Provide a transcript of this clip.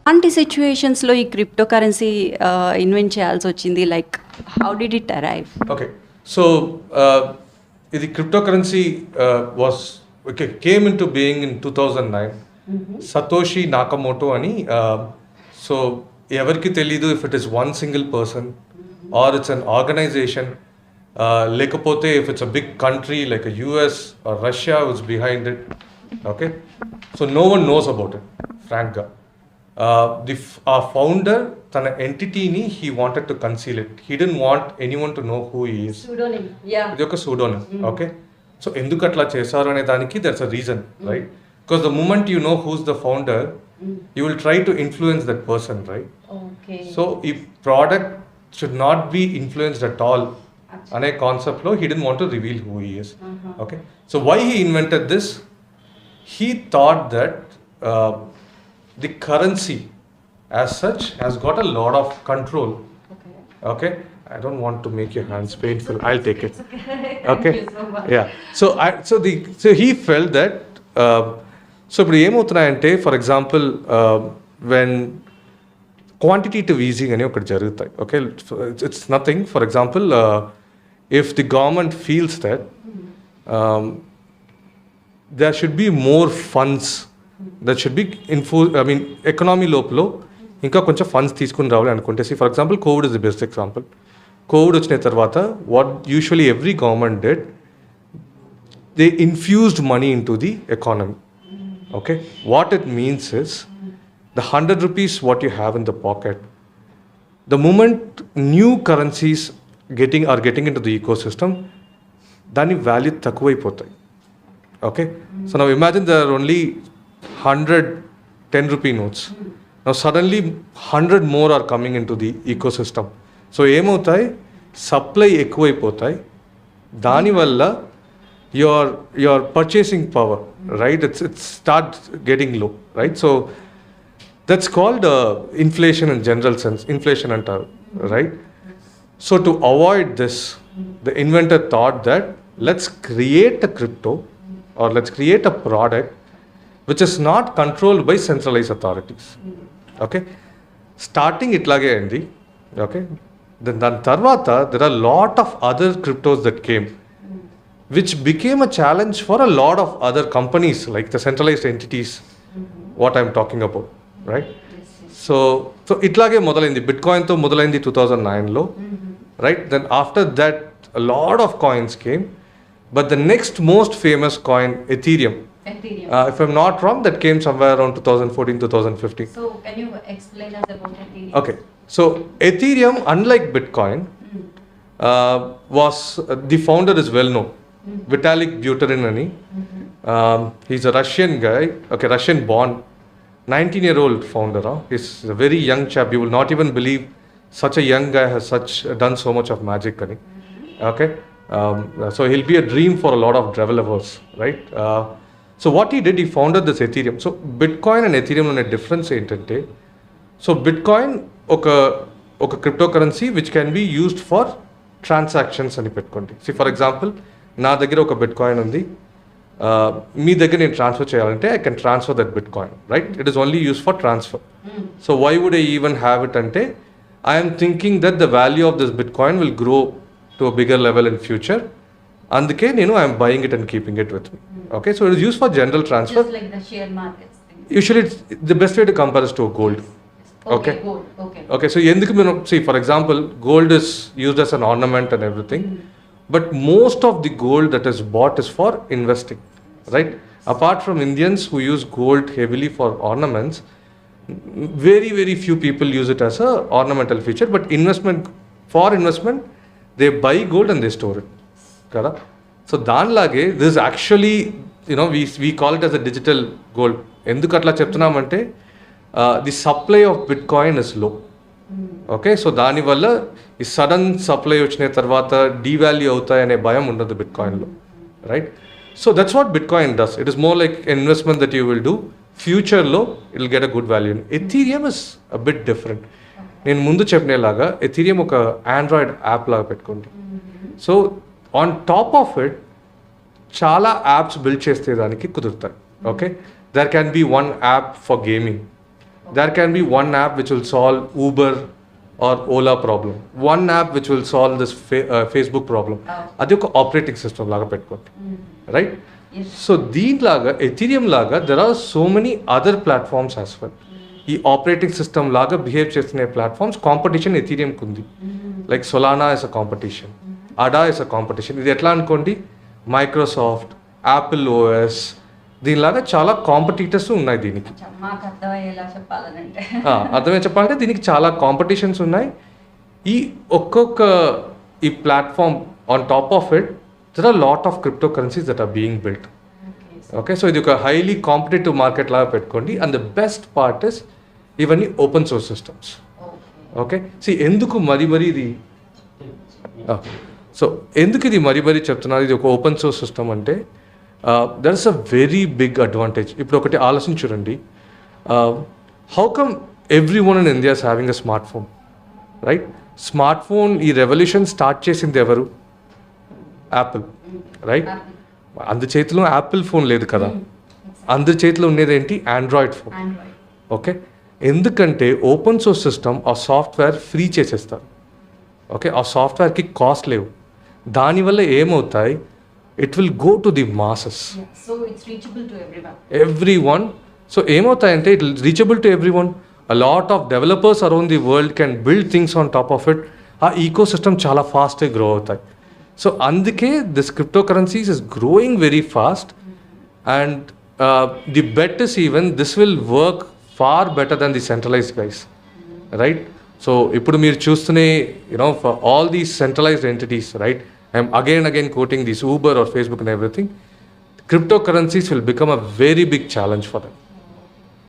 అలాంటి సిచ్యువేషన్స్లో ఈ క్రిప్టో కరెన్సీ ఇన్వెంట్ చేయాల్సి వచ్చింది, like how did it arrive? Okay, so ఇది crypto currency came into being in 2009. Satoshi Nakamoto అని, సో ఎవరికి తెలీదు if it is one single person or it's an organisation, లేకపోతే if it's a big country like US or Russia is behind it. Okay, so no one knows about it ఫ్రాంక్గా. ఆ founder తన ఎంటిటీని he wanted to conceal it. He didn't want anyone to know who he is. ఇది ఒక సూడోనిమ్. Okay, so ఎందుకు అట్లా చేశారు అనే దానికి that's a reason, right? Because the moment you know who's the founder, you will try to influence that person, right? So ఈ product should not be influenced at all అనే కాన్సెప్ట్లో he didn't want to reveal who he is. Okay, so why he invented this? He thought that the currency as such has got a lot of control. Okay, I don't want to make your hands painful. I'll take it. Okay. Thank you so much. Yeah. So he felt that. So ఇప్పుడు ఏమవుతున్నాయంటే, for example when quantitative easing అని ఒకటి జరుగుతాయి. Okay, it's nothing. For example if the government feels that there should be more funds that should be economy లోపల ఇంకా కొంచెం funds తీసుకుని రావాలి అనుకుంటే, for example Covid is the best example. Covid వచ్చిన తర్వాత what usually every government did, they infused money into the economy. Okay, what it means is the 100 rupees what you have in the pocket, the moment new currencies are getting into the ecosystem, దాని value తక్కువైపోతాయి. Okay, so now imagine there are only 100 10 rupee notes. Now suddenly 100 more are coming into the ecosystem. So ఏమవుతాయి, supply ఎక్కువైపోతాయి. దానివల్ల your purchasing power, right, it starts getting low, right? So that's called inflation in general sense. Inflation antaru, right? So to avoid this, the inventor thought that let's create a crypto or let's create a product which is not controlled by centralized authorities. Okay, starting itlage andi. Okay, then tarvata there are a lot of other cryptos that came, which became a challenge for a lot of other companies like the centralized entities, what I'm talking about, right? So itlage modalaindi, bitcoin tho modalaindi 2009 lo, right? Then after that a lot of coins came. But the next most famous coin, Ethereum. If I'm not wrong, that came somewhere around 2014, 2015. So can you explain us about Ethereum? Okay, so Ethereum, unlike Bitcoin, was the founder is well known, Vitalik Buterin ani. He's a Russian guy. Okay, Russian born, 19-year-old founder. He's a very young chap. You will not even believe such a young guy has done so much of magic ani. Okay. So he'll be a dream for a lot of developers, right? So what he did, he founded this Ethereum. So Bitcoin and Ethereum on a difference entante. So Bitcoin oka cryptocurrency which can be used for transactions ani pettukondi. See, for example, na daggara oka Bitcoin undi, మీ దగ్గర నేను transfer చేయాలంటే I can transfer that Bitcoin, right? It is only used for transfer. So why would I even have it ante, I am thinking that the value of this Bitcoin will grow to a bigger level in future. అందుకే నేను I'm buying it and keeping it with me. Okay, so it is use for general transfer. Just like the share markets thing. Usually the best way to compare is to gold. Okay. Okay, so ఎందుకు మీరు see, for example, gold is used as an ornament and everything, but most of the gold that is bought is for investing, right? Apart from Indians who use gold heavily for ornaments, very very few people use it as a ornamental feature, but for investment they buy gold and they store it. Kada? So danlage, this is actually, we call it as a digital gold. Enduku atla cheptunnamante, the supply of Bitcoin is low. Okay, so dani valla ఈ sudden supply వచ్చిన తర్వాత devalue అవుతాయనే భయం ఉండదు బిట్కాయిన్లో, right? So that's what bitcoin does. It is more like investment that you will do. ఫ్యూచర్లో it will get a good value. Ethereum is a bit different. నేను ముందు చెప్పినలాగా ఎథీరియం ఒక ఆండ్రాయిడ్ యాప్ లాగా పెట్టుకోండి. So on top of it చాలా apps build చేస్తే దానికి కుదురుతాయి. Okay, there can be one app for gaming, There can be one app which will solve Uber or Ola problem. One app which will solve this Facebook problem. అది ఒక operating system లాగా పెట్టుకోండి, right? So దీనిలాగా Ethereum లాగా there are so many other platforms as well. ఈ operating system లాగా behave చేస్తున్న platforms competition ఎథీరియంకి ఉంది. Like Solana is a competition, Ada is a competition. ఇది ఎట్లా అనుకోండి, మైక్రోసాఫ్ట్, యాపిల్ ఓఎస్, దీనిలాగా చాలా కాంపిటీటర్స్ ఉన్నాయి దీనికి. మాకు అర్థమయ్యేలా చెప్పాలంటే అర్థమే చెప్పాలంటే దీనికి చాలా కాంపిటీషన్స్ ఉన్నాయి. ఈ ఒక్కొక్క ఈ platform on top of it there are lot of crypto currencies that are being built. Okay, so ఇది ఒక హైలీ కాంపిటేటివ్ మార్కెట్ లాగా పెట్టుకోండి. And the best part is ఇవన్నీ open source systems. Okay, so ఎందుకు మరి ఇది సో ఎందుకు ఇది మరి చెప్తున్నారు ఇది ఒక ఓపెన్ సోర్స్ సిస్టమ్ అంటే that is a very big advantage. ఇప్పుడు ఒకటి ఆలోచన చూడండి, how come every one in India is having a smart phone, right? Smart phone ఈ రెవల్యూషన్ స్టార్ట్ చేసింది ఎవరు? Apple, right? అందరి చేతిలో యాపిల్ ఫోన్ లేదు కదా, అందరి చేతిలో ఉండేది ఏంటి? Android phone. ఓకే, ఎందుకంటే ఓపెన్ సోర్స్ సిస్టమ్ ఆ సాఫ్ట్వేర్ ఫ్రీ చేసేస్తారు. ఓకే, ఆ సాఫ్ట్వేర్కి కాస్ట్ లేవు. దానివల్ల ఏమవుతాయి, it will go to the masses. Yeah, so it's reachable to everyone. So ఏమవుతాయంటే it will reachable to everyone. A lot of developers around the world can build things on top of it. ఆ ecosystem చాలా ఫాస్ట్గా grow అవుతాయి. So అందుకే this crypto currencies is growing very fast and the bet is even this will work far better than the centralized guys, right? So ఇప్పుడు మీరు చూస్తూనే for all these centralized entities, right? I'm again quoting this Uber or Facebook and everything. Cryptocurrencies will become a very big challenge for them.